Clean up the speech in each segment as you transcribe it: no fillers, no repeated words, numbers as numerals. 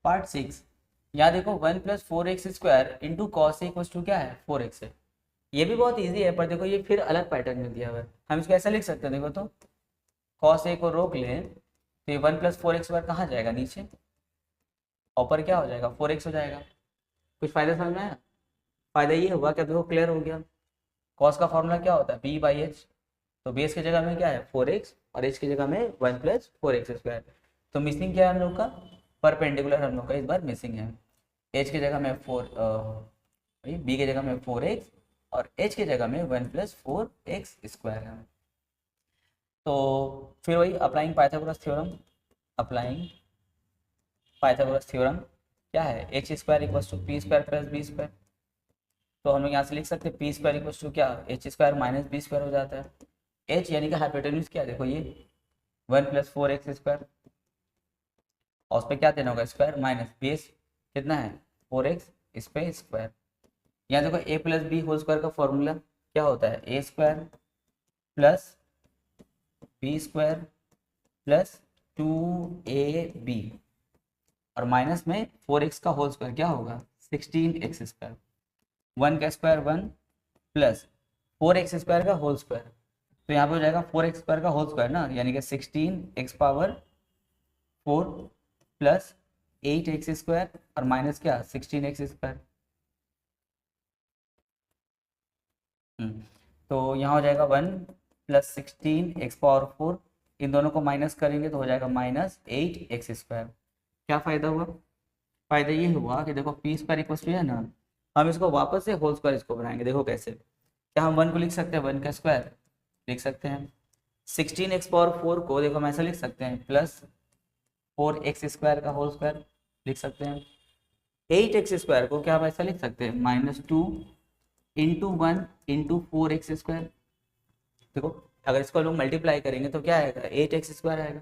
Part 6। यहाँ देखो 1+4x² into cos a equals to क्या है 4x है। ये भी बहुत इजी है, पर देखो ये फिर अलग पैटर्न में दिया हुआ है। हम इसको ऐसा लिख सकते हैं, देखो तो कॉस ए को रोक लें तो ये 1+4x² कहाँ जाएगा नीचे, ऊपर क्या हो जाएगा 4x हो जाएगा। कुछ फायदा समझ में आया? फायदा ये हुआ कि देखो क्लियर हो गया। कॉस का फॉर्मूला क्या होता है b/h, तो बेस की जगह में क्या है 4x और h की जगह में 1+4x²। तो मिसिंग क्या है हम लोग का, परपेंडिकुलर हम लोग का इस बार मिसिंग है। h की जगह में b की जगह में 4x और h की जगह में 1+4x² है। तो फिर वही applying Pythagoras theorem, applying Pythagoras theorem क्या है, h² equals to p² plus b²। तो हम लोग यहाँ से लिख सकते हैं p² इक्वल्स टू क्या h² माइनस b² हो जाता है। h यानी कि हाइपोटेन्यूज क्या देखो ये 1+4x² और उस पर क्या देना होगा स्क्वायर माइनस बेस कितना है 4x इस पे स्क्वायर। यहाँ देखो a plus b whole square का फॉर्मूला क्या होता है a² plus b² plus 2ab और माइनस में 4x का होल स्क्वायर क्या होगा 16x²। 1 का स्क्वायर 1 प्लस 4x² का होल स्क्वायर, तो यहाँ पे हो जाएगा 4x² का होल स्क्वायर ना, यानी कि 16x⁴ प्लस 8x² और माइनस क्या 16x²। तो यहाँ हो जाएगा 1 प्लस 16x⁴, इन दोनों को माइनस करेंगे तो हो जाएगा माइनस 8x²। क्या फ़ायदा हुआ, फ़ायदा ये हुआ कि देखो p² इक्वल टू है ना, हम इसको वापस से होल स्क्वायर इसको बनाएंगे। देखो कैसे, क्या हम 1 को लिख सकते हैं 1 का स्क्वायर लिख सकते हैं, 16x⁴ को देखो हम ऐसा लिख सकते हैं प्लस 4x² का होल स्क्वायर लिख सकते हैं। 8x² को क्या हम ऐसा लिख सकते हैं -2 इंटू 1 इंटू 4x²। देखो अगर इसको लोग मल्टीप्लाई करेंगे तो क्या आएगा 8x² आएगा।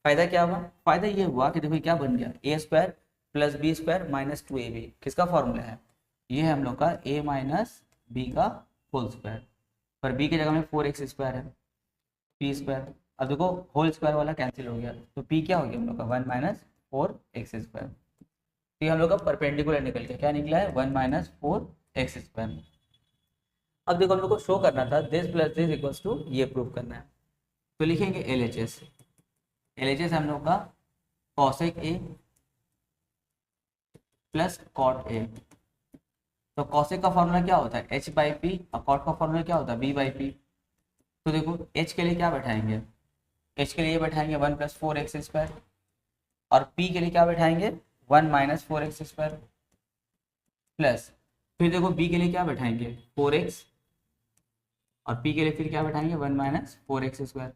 फायदा क्या हुआ, फायदा ये हुआ कि देखो क्या बन गया a² plus b² minus 2ab, किसका फॉर्मूला है ये है हम लोग का a माइनस बी का होल स्क्वायर, पर b की जगह में 4x² है p²। अब देखो होल स्क्वायर वाला कैंसिल हो गया तो p क्या हो गया हम लोग का 1 माइनस 4x²। तो हम लोग का परपेंडिकुलर निकल गया, क्या निकला है 1 माइनस 4x²। अब देखो हम लोग को शो करना था this plus this equals to ये प्रूव करना है, तो लिखेंगे LHS। LHS हम लोग का cosec A plus cot A। तो cosec का फॉर्मूला क्या होता है h/p और cot का फॉर्मूला क्या होता है b/p। तो देखो h के लिए क्या बैठाएंगे, h के लिए बैठाएंगे 1+4x² और p के लिए क्या बैठाएंगे 1 माइनस 4x² प्लस फिर देखो b के लिए क्या बैठाएंगे 4x और p के लिए फिर क्या बैठाएंगे 1 माइनस 4x²।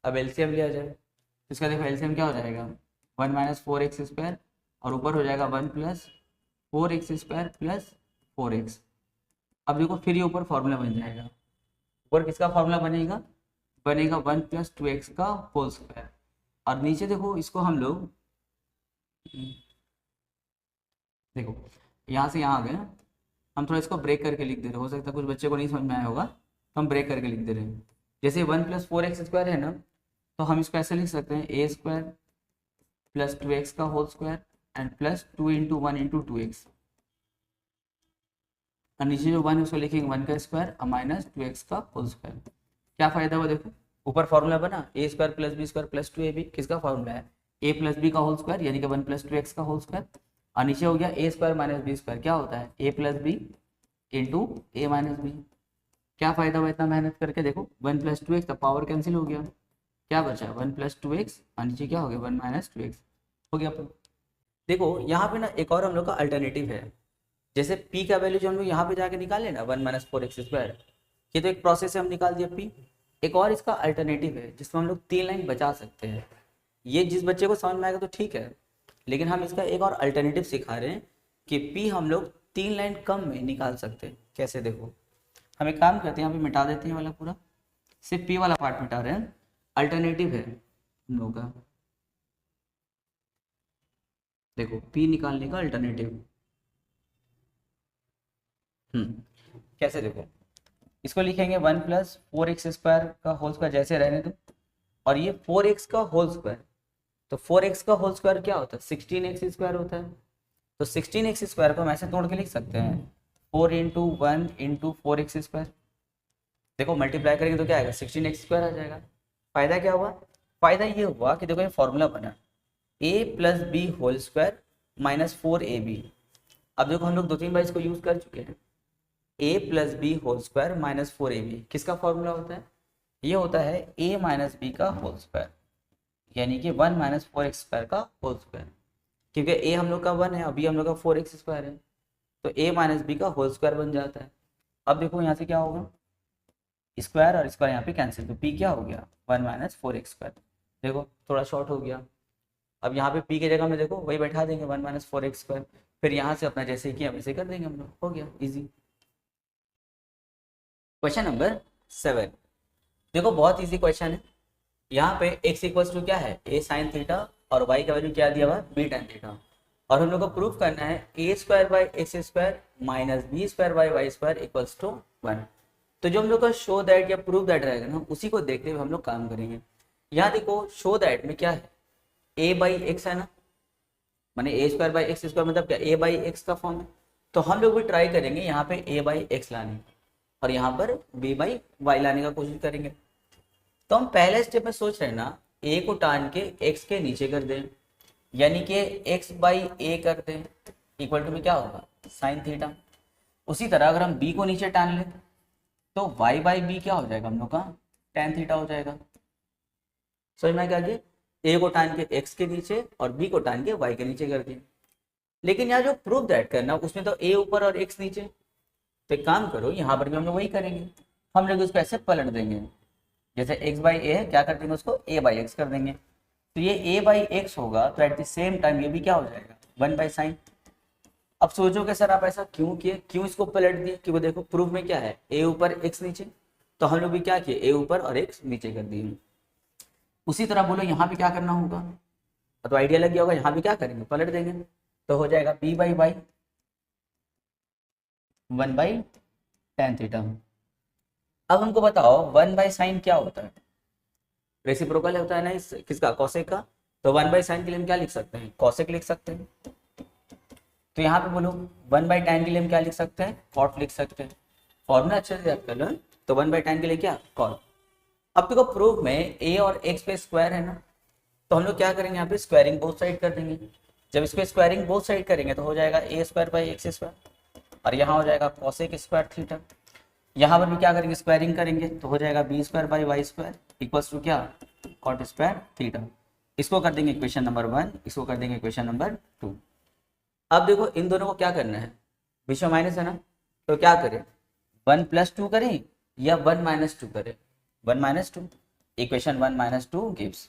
अब एलसीएम लिया जाए तो इसका देखो एलसीएम क्या हो जाएगा 1 माइनस 4x² और ऊपर हो जाएगा 1 प्लस 4x² प्लस 4x। अब देखो फिर ये ऊपर फॉर्मूला बन जाएगा, ऊपर किसका फॉर्मूला बनेगा 1 प्लस 2x का होल स्क्वायर और नीचे देखो इसको हम लोग देखो यहाँ से यहाँ आ गए ना, हम थोड़ा इसको ब्रेक करके लिख दे रहे, हो सकता है कुछ बच्चे को नहीं समझ में आया होगा तो हम ब्रेक करके लिख दे रहे हैं। जैसे 1+4x² है ना, तो हम इसको ऐसे लिख सकते हैं a² प्लस 2x का whole square and plus 2 into 1 into 2x और नीचे जो 1 है उसको लिखेंगे 1 का स्क्वायर और माइनस 2x का होल स्क्वायर। क्या फायदा हुआ देखो ऊपर फॉर्मूला बना a² plus b² plus 2ab, किसका फॉर्मूला है a प्लस बी का होल स्क्वायर यानी कि 1 प्लस 2x का होल स्क्वायर और नीचे हो गया a² माइनस b² क्या होता है a plus b into a minus b. क्या फायदा हुआ इतना मेहनत करके, देखो 1 प्लस 2x तो पावर कैंसिल हो गया, क्या बचा 1 प्लस 2x और नीचे क्या हो गया 1 माइनस 2x हो गया। देखो यहाँ पे ना एक और हम लोग का अल्टरनेटिव है, जैसे p का वैल्यू जो हम लोग यहाँ पे जाके निकाले ना 1 माइनस 4x², ये तो एक प्रोसेस से हम निकाल दिया p। एक और इसका अल्टरनेटिव है जिसमें हम लोग 3 लाइन बचा सकते हैं। ये जिस बच्चे को समझ में आएगा तो ठीक है, लेकिन हम इसका एक और अल्टरनेटिव सिखा रहे हैं कि p हम लोग 3 लाइन कम में निकाल सकते हैं। कैसे देखो, हम एक काम करते हैं यहाँ पे मिटा देते हैं वाला पूरा, सिर्फ p वाला पार्ट मिटा रहे हैं। अल्टरनेटिव है हम लोग का, देखो p निकालने का अल्टरनेटिव कैसे देखो, इसको लिखेंगे 1 प्लस 4x² का होल स्क्वायर जैसे रहने दो और ये 4x का होल स्क्वायर, तो 4x का होल स्क्वायर क्या होता है, 16x स्क्वायर होता है। तो 16x स्क्वायर को हम ऐसे तोड़ के लिख सकते हैं 4 इंटू 1 इंटू 4x स्क्वायर। देखो मल्टीप्लाई करेंगे तो क्या आएगा, 16x स्क्वायर आ जाएगा। फायदा क्या हुआ, फायदा ये हुआ कि देखो ये फॉर्मूला बना a plus b whole square minus 4ab। अब देखो हम लोग 2-3 बार इसको यूज कर चुके हैं। a plus b whole square minus 4ab किसका फॉर्मूला होता है, ये होता है a माइनस बी का होल स्क्वायर, यानी कि 1 माइनस 4x स्क्वायर का होल स्क्वायर। क्योंकि a हम लोग का 1 है, अभी हम लोग का 4x स्क्वायर है, तो a माइनस बी का होल स्क्वायर बन जाता है। अब देखो यहाँ से क्या होगा, स्क्वायर और स्क्वायर यहाँ पे कैंसिल, तो p क्या हो गया 1 माइनस 4x स्क्वायर। देखो थोड़ा शॉर्ट हो गया। अब यहाँ पे p की जगह में देखो वही बैठा देंगे 1 माइनस 4x स्क्वायर, फिर यहाँ से अपना जैसे किया वैसे कर देंगे हम लोग, हो गया इजी। क्वेश्चन नंबर 7, देखो बहुत इजी क्वेश्चन है। यहाँ पे x इक्वल्स टू क्या है, a साइन थीटा और y का वैल्यू क्या दिया हुआ है, b tan थीटा। और हम लोग को प्रूफ करना है a square by x square minus b square by y square equals to 1। तो जो हम लोग का शो दैट या प्रूफ दैट रहेगा ना, उसी को देखते हुए हम लोग काम करेंगे। यहाँ देखो शो दैट में क्या है, a बाई एक्स है ना, माने a square by x square मतलब क्या, a बाई एक्स का फॉर्म है। तो हम लोग भी ट्राई करेंगे यहाँ पे a बाई एक्स लाने और यहाँ पर b बाई वाई लाने का कोशिश करेंगे। तो हम पहले स्टेप में सोच रहे हैं ना, a को टान के x के नीचे कर दें, यानी कि x बाई ए कर दें, इक्वल टू में क्या होगा साइन थीटा। उसी तरह अगर हम b को नीचे टान लें तो y बाई बी क्या हो जाएगा हम लोग का tan थीटा हो जाएगा। समझ में क्या, a को टान के x के नीचे और b को टान के y के नीचे कर दिए। लेकिन यहाँ जो प्रूफ दैट करना उसमें तो a ऊपर और x नीचे, तो एक काम करो यहाँ पर भी हम लोग वही करेंगे, हम लोग उसको ऐसे पलट देंगे, जैसे x बाई ए है क्या कर देंगे उसको a बाई एक्स कर देंगे। तो ये a बाई एक्स होगा, तो एट द सेम टाइम ये भी क्या हो जाएगा 1 बाई साइन। अब सोचोगे सर आप ऐसा क्यों किए, क्यों इसको पलट दिए, कि वो देखो प्रूफ में क्या है a ऊपर x नीचे, तो हम लोग भी क्या किए a ऊपर और x नीचे कर दिए। उसी तरह बोलो यहाँ पे क्या करना होगा, तो आइडिया लग गया होगा, यहाँ भी क्या करेंगे पलट देंगे, तो हो जाएगा b by y 1 by tan theta. अब हमको बताओ 1 बाई साइन क्या होता है, रेसिप्रोकल होता है ना इस किसका, कॉसेक का। तो 1 बाई साइन के लिए हम क्या लिख सकते हैं, कॉसेक लिख सकते हैं। तो यहाँ पे बोलो 1 बाई tan के लिए हम क्या लिख सकते हैं, कॉट लिख सकते हैं। फॉर्मूला अच्छे से याद कर लो, तो 1 बाई tan के लिए क्या कॉट। अब देखो प्रूफ में a और x पे स्क्वायर है ना, तो हम लोग क्या करेंगे यहाँ पे स्क्वायरिंग बोथ साइड कर देंगे। जब इसको स्क्वायरिंग बोथ साइड करेंगे तो हो जाएगा a square by x square, और यहाँ हो जाएगा कॉसेक स्क्वायर थीटा। यहाँ पर भी क्या करेंगे स्क्वायरिंग करेंगे, तो हो जाएगा b square by y square equals to क्या कॉट स्क्वायर थीटा। इसको कर देंगे इक्वेशन नंबर 1, इसको कर देंगे इक्वेशन नंबर 2। अब देखो इन दोनों को क्या करना है, बीच में माइनस है ना, तो क्या करें 1 प्लस 2 करें या 1 माइनस 2 करें, 1 माइनस 2, इक्वेशन 1 माइनस 2 गिव्स,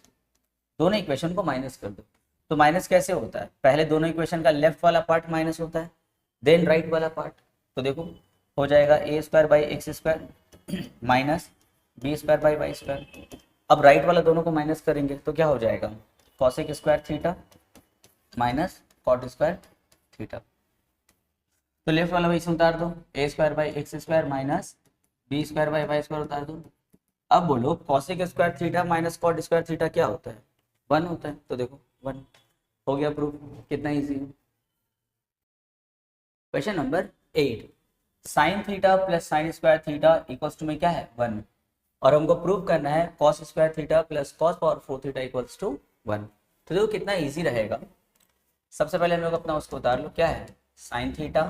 दोनों इक्वेशन को माइनस कर दो। तो माइनस कैसे होता है, पहले दोनों इक्वेशन का लेफ्ट वाला पार्ट माइनस होता है, देन राइट वाला पार्ट। तो देखो हो जाएगा a square by x square minus b square by y square. अब राइट वाला दोनों को माइनस करेंगे तो क्या हो जाएगा cosec square theta minus cot square theta. तो लेफ्ट वाला वही उतार दो, a square by x square minus b square by y square उतार दो। अब बोलो cosec square theta minus cot square theta क्या होता है, 1 होता है। तो देखो 1 हो गया प्रूफ, कितना इजी है। Question number 8, sine theta plus sine square theta equals to में क्या है 1, और हमको प्रूव करना है cos square theta plus cos power 4 theta equals to 1। तो देखो कितना इजी रहेगा। सबसे पहले हम लोग अपना उसको उतार लो, क्या है sine theta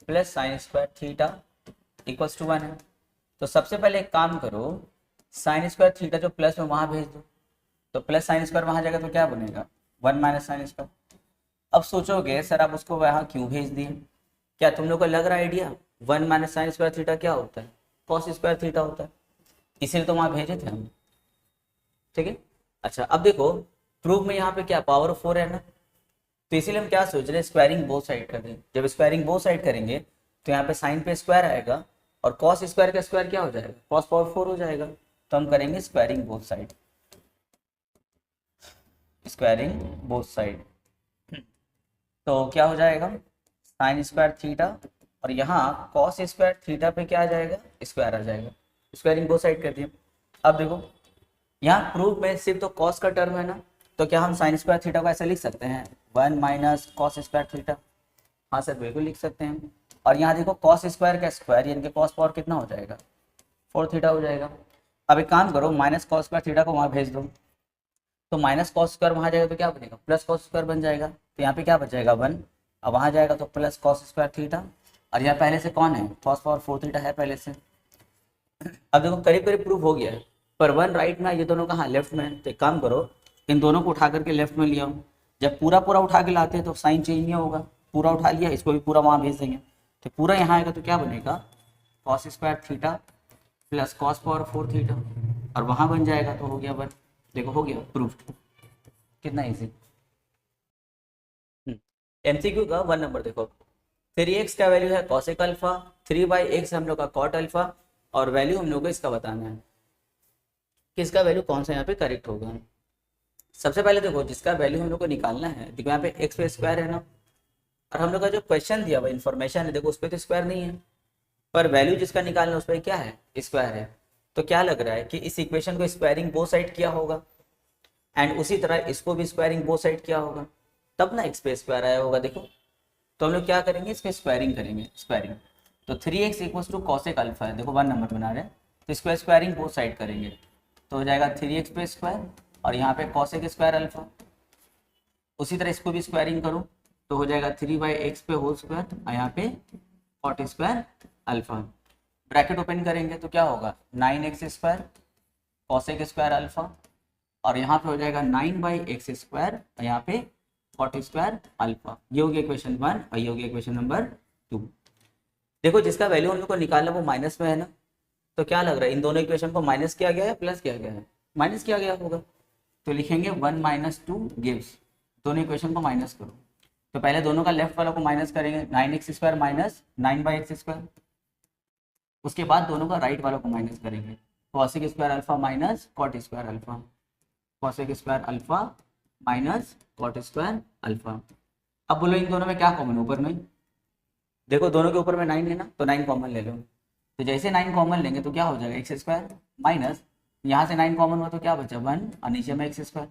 plus sine square theta equals to 1 है। तो सबसे पहले एक काम करो, साइन स्क्वायर थीटा जो प्लस में वहां भेज दो, तो प्लस साइन स्क्वायर वहां जाएगा तो क्या बनेगा 1 माइनस साइन स्क्वायर। अब सोचोगे सर आप उसको वहां क्यों भेज दिए, क्या तुम लोग को लग रहा है idea 1 minus sign square theta क्या होता है, कॉस स्क्वायर थीटा होता है, इसीलिए तो वहां भेजे थे हम, ठीक है। अच्छा अब देखो प्रूफ में यहाँ पे क्या पावर 4 है ना, तो इसीलिए हम क्या सोच रहे हैं स्क्वायरिंग बोथ साइड कर दें। जब स्क्वायरिंग बोथ साइड करेंगे तो यहाँ पे साइन पे स्क्वायर आएगा और कॉस स्क्वायर का स्क्वायर क्या हो जाएगा कॉस पावर 4 हो जाएगा। तो हम करेंगे squaring both side, squaring both side. तो क्या हो जाएगा साइन स्क्वायर थीटा और यहाँ कॉस स्क्वायर थीटा पे क्या आ जाएगा स्क्वायर आ जाएगा, स्क्वायरिंग बोथ साइड कर दिए। अब देखो यहाँ प्रूफ में सिर्फ तो कॉस का टर्म है ना, तो क्या हम साइन स्क्वायर थीटा को ऐसे लिख सकते हैं 1 माइनस कॉस स्क्वायर थीटा? हाँ सर बिल्कुल लिख सकते हैं। और यहाँ देखो कॉस स्क्वायर का स्क्वायर यानी कि कॉस पावर कितना हो जाएगा 4 थीटा हो जाएगा। अब एक काम करो माइनस कॉस स्क्वायर थीटा को वहाँ भेज दो, तो माइनस कॉस स्क्वायर वहाँ जाएगा तो क्या बनेगा प्लस कॉस स्क्वायर बन जाएगा। तो यहाँ पे क्या बच जाएगा 1, अब वहाँ जाएगा तो प्लस कॉस स्क्वायर थीटा, और यहाँ पहले से कौन है कॉस पावर 4 थीटा है पहले से। अब देखो करीब करीब प्रूफ हो गया है, पर 1 राइट में ये दोनों कहाँ लेफ्ट में है। तो एक काम करो इन दोनों को उठा करके लेफ्ट में ले आओ। जब पूरा पूरा उठा के लाते हैं तो साइन चेंज नहीं होगा, पूरा उठा लिया इसको भी पूरा वहाँ भेज देंगे, तो पूरा यहाँ आएगा तो क्या बनेगा cos square theta plus cos power 4 theta, और वहाँ बन जाएगा तो हो गया 1। देखो हो गया प्रूफ, कितना ईजी। एमसीक्यू का 1 नंबर देखो 3x का वैल्यू है कॉसेक अल्फा, 3/x हम लोग का कॉट अल्फा, और वैल्यू हम लोग को इसका बताना है कि इसका वैल्यू कौन सा यहाँ पे करेक्ट होगा। सबसे पहले देखो जिसका वैल्यू हम लोग को निकालना है, देखो यहाँ पे x पे स्क्वायर है ना, और हम लोग का जो क्वेश्चन दिया हुआ इन्फॉर्मेशन है देखो उस पर तो स्क्वायर नहीं है, पर वैल्यू जिसका निकालना है उस पर क्या है स्क्वायर है। तो क्या लग रहा है कि इस इक्वेशन को स्क्वायरिंग बोथ साइड किया होगा, एंड उसी तरह इसको भी स्क्वायरिंग बोथ साइड किया होगा, तब ना x पे स्क्वायर आया होगा। देखो तो हम लोग क्या करेंगे इसके स्क्वायरिंग करेंगे, स्क्वायरिंग तो 3x equals to cosec alpha है, देखो 1 नंबर बना रहे हैं तो इसको स्क्वायरिंग बोथ साइड करेंगे, तो हो जाएगा 3x पे स्क्वायर और यहाँ पे कॉसेक स्क्वायर अल्फा। उसी तरह इसको भी स्क्वायरिंग करूँ तो हो जाएगा 3/x पे होल स्क्वायर और यहाँ पे cot square alpha. Bracket open करेंगे तो क्या होगा 9x square cosec square alpha, और यहाँ पे हो जाएगा 9/x स्क्वायर और यहाँ पे कॉट स्क्वायर अल्फा। ये हो गया इक्वेशन 1 और ये हो गया इक्वेशन नंबर 2। देखो जिसका वैल्यू हम लोग को निकालना वो माइनस में है ना, तो क्या लग रहा है इन दोनों इक्वेशन को माइनस किया गया है प्लस किया गया है, माइनस किया गया होगा, तो लिखेंगे 1 - 2 गिव्स, दोनों इक्वेशन को माइनस करो। तो पहले दोनों का लेफ्ट वाला को माइनस करेंगे 9x square minus 9/x square, उसके बाद दोनों का राइट वाला को माइनस करेंगे cosec square alpha minus cot square alpha, cosec square alpha minus cot square alpha. अब बोलो इन दोनों में क्या कॉमन ऊपर में, देखो दोनों के ऊपर में 9 है ना, तो 9 कॉमन ले लो। तो जैसे 9 कॉमन लेंगे तो क्या हो जाएगा एक्स स्क्वायर माइनस यहाँ से 9 कॉमन हुआ तो क्या बचा 1 और नीचे में एक्स स्क्वायर,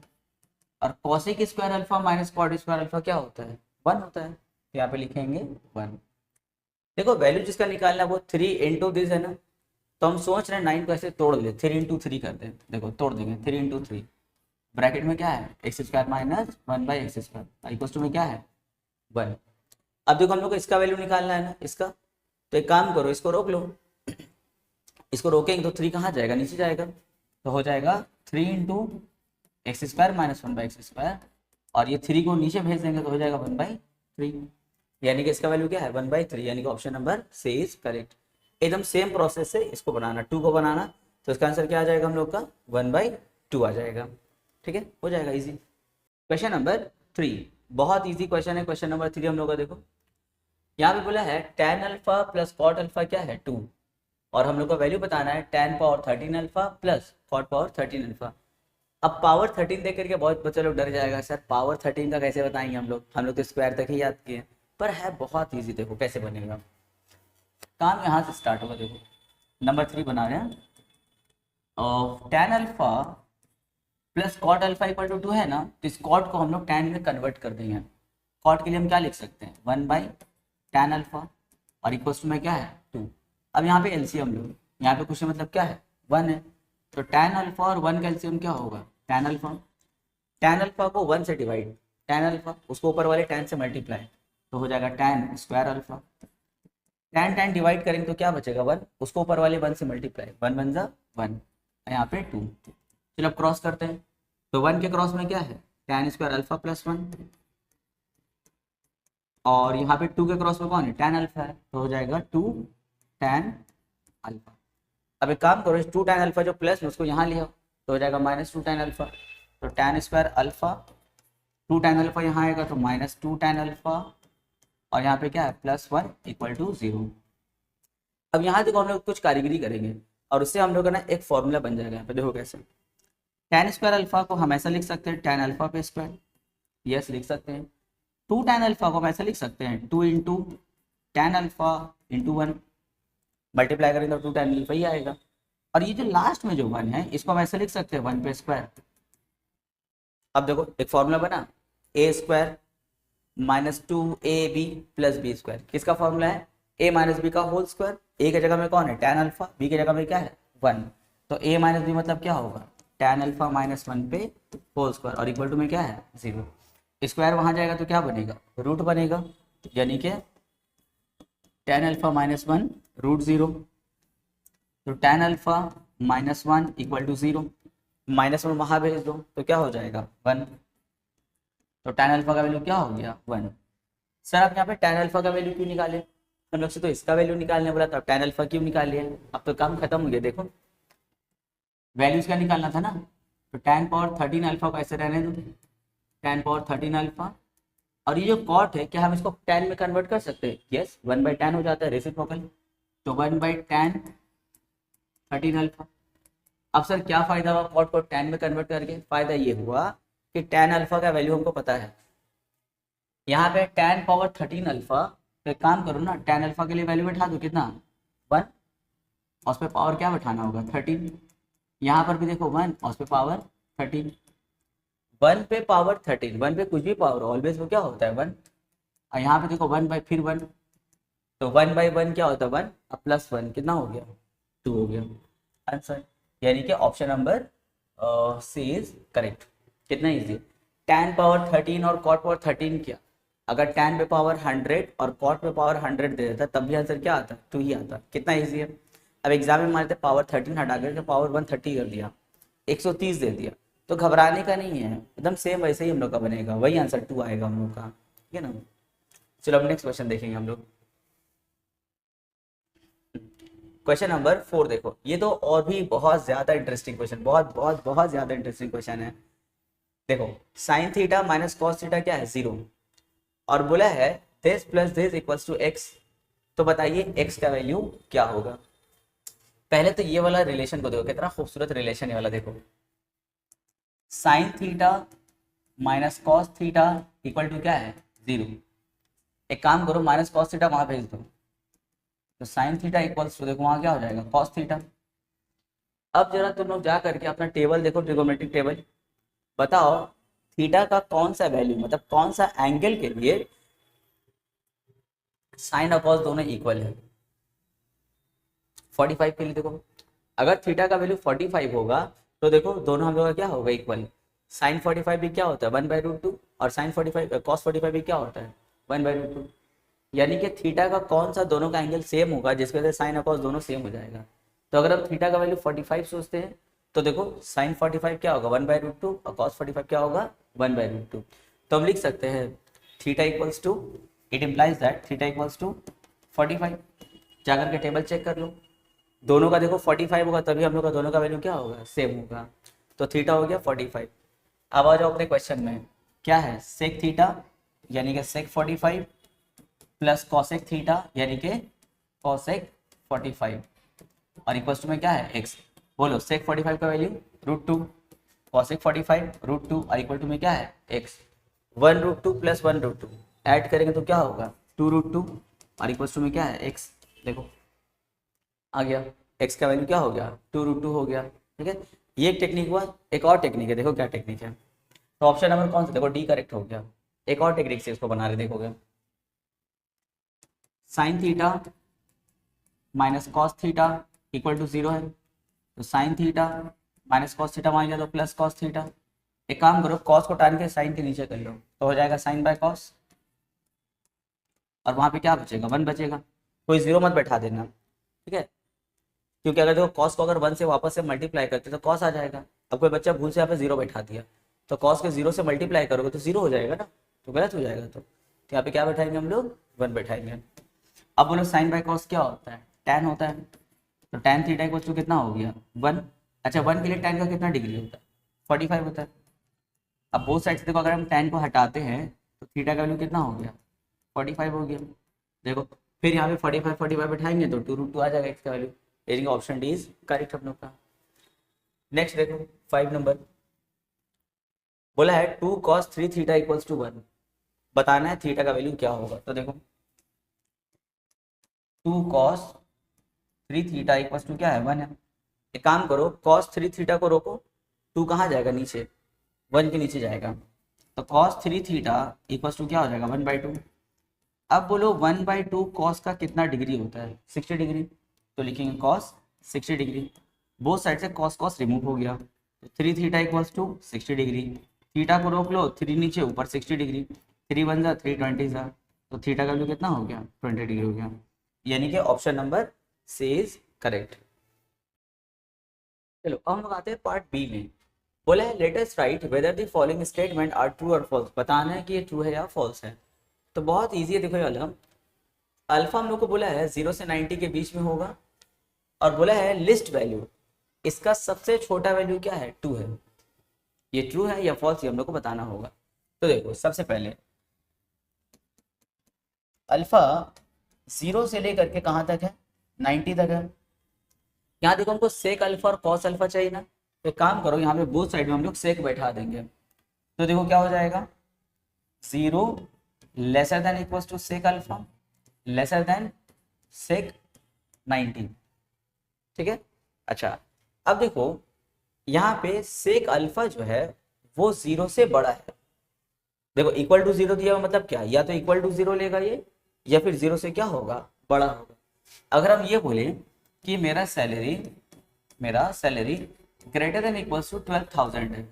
और cosec square alpha minus cot square alpha क्या होता है 1 होता है, तो यहाँ पे लिखेंगे 1। देखो वैल्यू जिसका निकालना है वो 3 इंटू दिस है ना, तो हम सोच रहे हैं 9 को ऐसे तोड़ ले 3 इंटू 3 कर दे, देखो तोड़ देंगे 3 इंटू 3, ब्रैकेट में क्या है x square minus 1/x square equal to में क्या है 1। अब देखो हम लोग को इसका वैल्यू निकालना है ना इसका, तो एक काम करो इसको रोक लो, इसको रोकेंगे तो 3 कहाँ जाएगा नीचे जाएगा, तो हो जाएगा 3 into x square minus 1/x square, और ये 3 को नीचे भेज देंगे तो हो जाएगा 1/3, यानी कि इसका वैल्यू क्या है 1/3, यानी कि option number c is correct. एकदम सेम प्रोसेस से इसको बनाना 2 को बनाना, तो इसका आंसर क्या आ जाएगा हम लोग का 1/2 आ जाएगा। ठीक है हो जाएगा इजी। क्वेश्चन नंबर 3 बहुत इजी क्वेश्चन है, क्वेश्चन नंबर 3 हम लोग का देखो यहाँ पे बोला है tan alpha plus cot alpha क्या है 2, और हम लोग का वैल्यू बताना है tan power 13 alpha plus cot power 13 alpha. अब पावर 13 देख करके बहुत बच्चे लोग डर जाएगा सर पावर 13 का कैसे बताएंगे हम लोग तो स्क्वायर तक ही याद किए, पर है बहुत ईजी। देखो कैसे बनेगा, काम यहाँ से स्टार्ट होगा। देखो नंबर 3 बना रहे हैं और tan alpha plus cot alpha equal to 2 है ना, तो इस कॉट को हम लोग tan में कन्वर्ट कर देंगे। कॉट के लिए हम क्या लिख सकते हैं 1/tan अल्फा और इक्वल्स टू में क्या है 2। अब यहाँ पे एलसीएम लो, यहाँ पे क्वेश्चन मतलब क्या है 1 है, तो tan अल्फा और 1 का एलसीएम क्या होगा tan अल्फा। tan अल्फा को 1 से डिवाइड, tan अल्फा उसको ऊपर वाले tan से मल्टीप्लाई, तो हो जाएगा tan square alpha. tan divide करेंगे तो क्या बचेगा 1, उसको ऊपर वाले 1 से मल्टीप्लाई, 1 1 जा 1, यहाँ पे 2। चलो अब क्रॉस करते हैं, तो 1 के क्रॉस में क्या है tan स्क्वायर अल्फा प्लस 1, और यहाँ पे 2 के क्रॉस में कौन है tan अल्फा है, तो हो जाएगा 2 tan अल्फा। अब एक काम करो इस 2 tan अल्फा जो प्लस में उसको यहाँ ले आओ, तो हो जाएगा -2 tan अल्फा, तो tan square alpha 2 tan alpha यहाँ आएगा तो -2 tan अल्फा, और यहाँ पे क्या है +1 = 0। अब यहाँ देखो हम लोग कुछ कारीगरी करेंगे और उससे हम लोग का ना एक फॉर्मूला बन जाएगा। यहाँ पे देखो कैसे, tan स्क्वायर अल्फा को हम ऐसा लिख सकते हैं tan अल्फा पे स्क्वायर, यस लिख सकते हैं। 2 tan अल्फा को हम ऐसा लिख सकते हैं 2 into tan alpha into 1, multiply करेंगे तो 2 tan अल्फा ही आएगा। और ये जो लास्ट में जो 1 है इसको हम ऐसा लिख सकते हैं 1 पे स्क्वायर, अब देखो एक फॉर्मूला बना, a square minus 2ab plus B square, किसका फॉर्मूला है, a माइनस बी का होल स्क्वायर। ए की जगह में कौन है, tan अल्फा, बी की जगह में क्या है 1, तो a माइनस बी मतलब क्या होगा tan अल्फा माइनस 1 पे होल स्क्वायर और इक्वल टू में क्या है 0। स्क्वायर वहां जाएगा तो क्या बनेगा, रूट बनेगा, यानी कि tan अल्फा माइनस 1 रूट 0, तो tan alpha minus 1 equal to 0, minus 1 वहां भेज दो तो क्या हो जाएगा 1, तो tan अल्फा का वैल्यू क्या हो गया 1। सर आप यहाँ पे tan अल्फा का वैल्यू क्यों निकाले, हम लोग से तो इसका वैल्यू निकालने बोला था, tan अल्फा क्यों निकाल लिया, अब तो काम खत्म हो गया। देखो वैल्यूज क्या निकालना था ना, तो tan पावर 13 अल्फा को ऐसे रहने दो, tan पावर 13 अल्फा, और ये जो कॉट है क्या हम इसको tan में कन्वर्ट कर सकते हैं, यस 1/tan हो जाता है रेसिप्रोकल, तो 1/tan 13 अल्फा। अब सर क्या फायदा हुआ कॉट को tan में कन्वर्ट करके, फायदा ये हुआ कि tan अल्फा का वैल्यू हमको पता है, यहाँ पे tan पावर 13 अल्फा, तो एक काम करो ना tan अल्फा के लिए वैल्यू बैठा दो कितना 1, और उस पर पावर क्या बैठाना होगा 13, यहाँ पर भी देखो 1 और उस पर पावर 13, 1 पे पावर 13, 1 पे कुछ भी पावर ऑलवेज वो क्या होता है 1, और यहाँ पे देखो 1 बाई फिर 1, तो 1/1 क्या होता है 1 और प्लस 1 कितना हो गया 2 हो गया आंसर, यानी कि option number c is correct. कितना इजी, tan पावर 13 और cot पावर 13 क्या, अगर tan पे पावर 100 और cot पे पावर 100 दे देता तब भी आंसर क्या आता 2 ही आता, कितना इजी है। अब एग्जाम में मारते पावर 13 हटा करके पावर 130 कर दिया, 130 दे दिया, तो घबराने का नहीं है, एकदम सेम वैसे ही हम लोग का बनेगा, वही आंसर 2 आएगा हम लोग का, ठीक है ना। चलो अब नेक्स्ट क्वेश्चन देखेंगे हम लोग। क्वेश्चन नंबर 4 देखो, ये तो और भी बहुत ज्यादा इंटरेस्टिंग क्वेश्चन, बहुत बहुत बहुत ज्यादा इंटरेस्टिंग क्वेश्चन है। देखो sine theta minus cos theta क्या है 0, और बोला है this plus this equals to x, तो बताइए एक्स का वैल्यू क्या होगा। पहले तो ये वाला रिलेशन को देखो, कितना खूबसूरत रिलेशन है वाला, देखो sine theta minus cos theta equal to क्या है 0, एक काम करो माइनस कॉस थीटा वहां भेज दो, तो साइन थीटा इक्वल्स टू देखो वहां क्या हो जाएगा कॉस थीटा। अब जरा तुम लोग जा करके अपना टेबल देखो, ट्रिगोमेट्रिक टेबल, बताओ थीटा का कौन सा वैल्यू, मतलब कौन सा एंगल के लिए साइन और कॉस दोनों इक्वल है। 45 के लिए देखो, अगर थीटा का वैल्यू 45 होगा तो देखो दोनों हम लोग का क्या होगा इक्वल, साइन 45 भी क्या होता है 1/√2 और साइन 45 कॉस 45 भी क्या होता है 1/√2, यानी कि थीटा का कौन सा दोनों का एंगल सेम होगा जिसकी वजह से साइन और कॉस दोनों सेम हो जाएगा। तो अगर हम थीटा का वैल्यू 45 सोचते हैं तो देखो साइन 45 क्या होगा 1/√2 और कॉस 45 क्या होगा 1/√2, तो हम लिख सकते हैं theta equals to, it implies that theta equals to 45, जाकर के टेबल चेक कर लो, दोनों का देखो 45 होगा तभी हम लोग का दोनों का वैल्यू क्या होगा सेम होगा, तो थीटा हो गया 45। अब आ जाओ अपने क्वेश्चन में, क्या है सेक थीटा यानी कि सेक 45 प्लस कॉसेक थीटा यानी कि कॉसेक 45 और इक्वल्स टू में क्या है एक्स, बोलो सेक 45 का वैल्यू √2, कॉसेक 45 √2 और इक्वल टू में क्या है एक्स, 1√2 प्लस 1√2 ऐड करेंगे तो क्या होगा 2√2 और इक्वल्स टू में क्या है एक्स, देखो आ गया एक्स का वैल्यू क्या हो गया 2√2 हो गया, ठीक है। ये एक टेक्निक हुआ, एक और टेक्निक है, देखो क्या टेक्निक है, तो ऑप्शन नंबर कौन सा देखो डी करेक्ट हो गया, एक और टेक्निक से इसको बना रहे देखोगे, sine theta minus cos theta equal to 0 है, तो sine theta minus cos theta मान लिया तो प्लस कॉस थीटा, एक काम करो कॉस को टान के साइन के नीचे कर लो तो हो जाएगा साइन बाय कॉस, और वहां पे क्या बचेगा 1 बचेगा, कोई 0 मत बैठा देना, ठीक है, क्योंकि अगर देखो कॉस को अगर 1 से वापस से मल्टीप्लाई करते तो कॉस आ जाएगा, अब कोई बच्चा भूल से यहाँ पे 0 बैठा दिया तो कॉस के 0 से मल्टीप्लाई करोगे तो 0 हो जाएगा ना, तो गलत हो जाएगा, तो यहाँ पे क्या बैठाएंगे हम लोग 1 बैठाएंगे। अब बोलो साइन बाय कॉस क्या होता है tan होता है, तो tan थीटा इक्वल टू कितना हो गया 1, अच्छा 1 के लिए tan का कितना डिग्री होता है 45 होता है, अब बोथ साइड से देखो अगर हम tan को हटाते हैं तो थीटा का वैल्यू कितना हो गया 45 हो गया, देखो फिर यहाँ पे 45 बैठाएंगे तो 2√2 आ जाएगा इसका वैल्यू, यानी ऑप्शन डी इज करेक्ट हम लोग का। नेक्स्ट देखो 5 नंबर, बोला है 2 cos 3 थीटा इक्वल्स टू 1, बताना है थीटा का वैल्यू क्या होगा, तो देखो 2 cos 3 थीटा इक्वल्स टू क्या है 1 है, एक काम करो cos 3 थीटा को रोको 2 कहाँ जाएगा नीचे, 1 के नीचे जाएगा, तो cos 3 थीटा इक्वल्स टू क्या हो जाएगा 1/2। अब बोलो 1/2 कॉस का कितना डिग्री होता है 60 डिग्री, तो लिखेंगे कॉस 60 डिग्री। बोथ साइड से कॉस कॉस रिमूव हो गया, तो 3 theta equals to 60 degree. Theta को रोक लो, 3 नीचे ऊपर 60 डिग्री, 3 बन जा 320 जा, तो थीटा का वैल्यू कितना हो गया 20 डिग्री हो गया। यानी कि option number c is correct. चलो अब हम लोग आते हैं पार्ट बी में। बोला है let us write whether the following statement are true और फॉल्स। बताना है कि ये ट्रू है या फॉल्स है। तो बहुत ईजी है, देखो ये वाला अल्फा हम लोग को बोला है 0 से 90 के बीच में होगा, और बोला है लिस्ट वैल्यू इसका सबसे छोटा वैल्यू क्या है 2 है। ये ट्रू है या फॉल्स ये हम लोग को बताना होगा। तो देखो सबसे पहले अल्फा 0 से लेकर के कहाँ तक है 90 तक है। यहाँ देखो हमको सेक अल्फा और कॉस अल्फा चाहिए ना, तो एक काम करो यहाँ पे बोथ साइड में हम लोग सेक बैठा देंगे। तो देखो क्या हो जाएगा 0 lesser than equals to sec alpha lesser than sec 90। ठीक है। अच्छा अब देखो यहाँ पे सेक अल्फा जो है वो 0 से बड़ा है। देखो इक्वल टू 0 दिया हुआ मतलब क्या, या तो इक्वल टू 0 लेगा ये, या फिर 0 से क्या होगा बड़ा होगा। अगर हम ये बोले कि मेरा salary greater than equals to 12,000 है,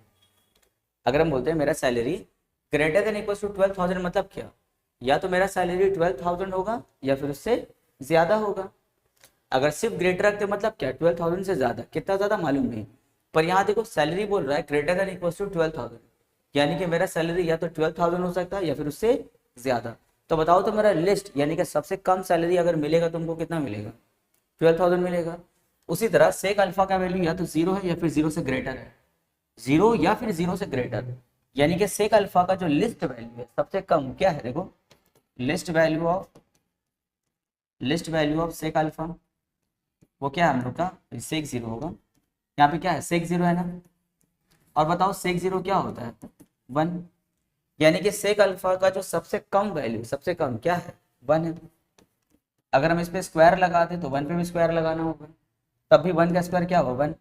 अगर हम बोलते हैं मेरा salary greater than equals to 12,000 मतलब क्या, या तो मेरा सैलरी 12,000 होगा या फिर उससे ज्यादा होगा। अगर सिर्फ ग्रेटर रखते मतलब क्या 12,000 से ज्यादा, कितना ज्यादा मालूम नहीं, पर यहाँ देखो सैलरी बोल रहा है ग्रेटर देन इक्वल्स टू 12,000, यानी कि मेरा सैलरी या तो 12,000 हो सकता है या फिर उससे ज्यादा। तो बताओ तो मेरा लिस्ट यानी कि सबसे कम सैलरी अगर मिलेगा तुमको कितना मिलेगा 12,000 मिलेगा। उसी तरह सेक अल्फा का वैल्यू या तो 0 है या फिर 0 से ग्रेटर है, 0 या फिर 0 से ग्रेटर, यानी कि सेक अल्फा का जो लिस्ट वैल्यू है सबसे कम क्या है, देखो least value of sec alpha वो क्या है हम लोग का सेक 0 होगा। यहाँ पे क्या है सेक 0 है ना, और बताओ सेक 0 क्या होता है 1, यानी कि सेक अल्फा का जो सबसे कम वैल्यू सबसे कम क्या है 1 है। अगर हम इस पे स्क्वायर लगाते तो 1 पे भी स्क्वायर लगाना होगा, तब भी 1 का स्क्वायर क्या होगा 1,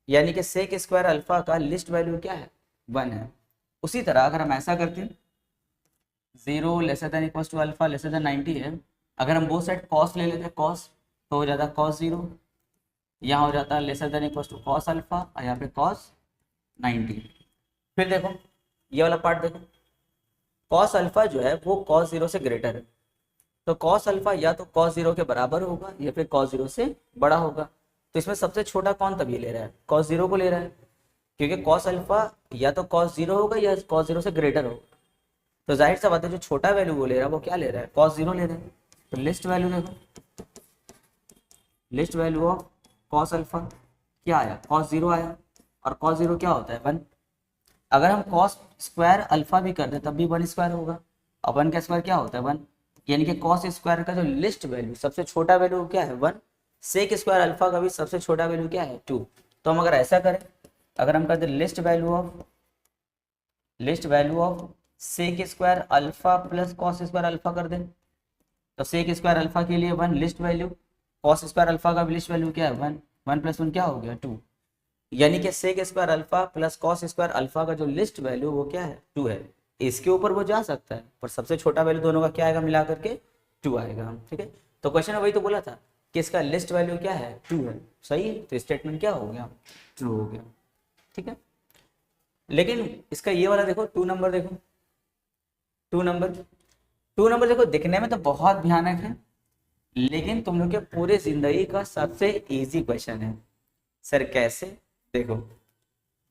यानी कि सेक स्क्वायर अल्फा का लिस्ट वैल्यू क्या है 1 है। उसी तरह अगर हम ऐसा करते हैं 0 lesser than equals to alpha lesser than 90 है, अगर हम बोथ साइड कॉस ले लेते हैं कॉस तो हो जाता कॉस 0, यहाँ हो जाता है lesser than equals to cos alpha और यहाँ पे कॉस 90। फिर देखो ये वाला पार्ट देखो कॉस अल्फा जो है वो कॉस 0 से ग्रेटर है, तो कॉस अल्फा या तो कॉस 0 के बराबर होगा या फिर कॉस 0 से बड़ा होगा। तो इसमें सबसे छोटा कौन तभी ले रहा है कॉस 0 को ले रहा है, क्योंकि कॉस अल्फा या तो कॉस 0 होगा या कॉस 0 से ग्रेटर होगा। तो जाहिर सा बात है जो छोटा वैल्यू वो ले रहा है वो क्या ले रहा है कॉस 0 ले रहा है। तो लिस्ट वैल्यू देखो, least value of cos alpha क्या आया कॉस 0 आया, और कॉस 0 क्या होता है 1। अगर हम कॉस स्क्वायर अल्फा भी कर दे तब भी 1 स्क्वायर होगा, और 1 का स्क्वायर क्या होता है 1, यानी कि कॉस स्क्वायर का जो लिस्ट वैल्यू सबसे छोटा वैल्यू क्या है 1, सेक स्क्वायर अल्फा का भी सबसे छोटा वैल्यू क्या है 2। तो हम अगर ऐसा करें, अगर हम कर दे least value of sec square alpha plus cos square alpha कर दें, तो सेक स्क्वायर अल्फा के लिए 1 least value, cos square alpha का भी लिस्ट वैल्यू क्या है 1, 1 प्लस 1 क्या हो गया 2, यानी कि sec square alpha plus cos square alpha का जो लिस्ट वैल्यू वो क्या है 2 है। इसके ऊपर वो जा सकता है पर सबसे छोटा वैल्यू दोनों का क्या आएगा मिला करके 2 आएगा। ठीक है, तो क्वेश्चन में वही तो बोला था कि इसका लिस्ट वैल्यू क्या है 2 है, सही है, तो स्टेटमेंट क्या हो गया ट्रू हो गया। ठीक है, लेकिन इसका ये वाला देखो 2 नंबर देखो, 2 नंबर देखो दिखने में तो बहुत भयानक है, लेकिन तुम लोग के पूरे जिंदगी का सबसे इजी क्वेश्चन है। सर कैसे, देखो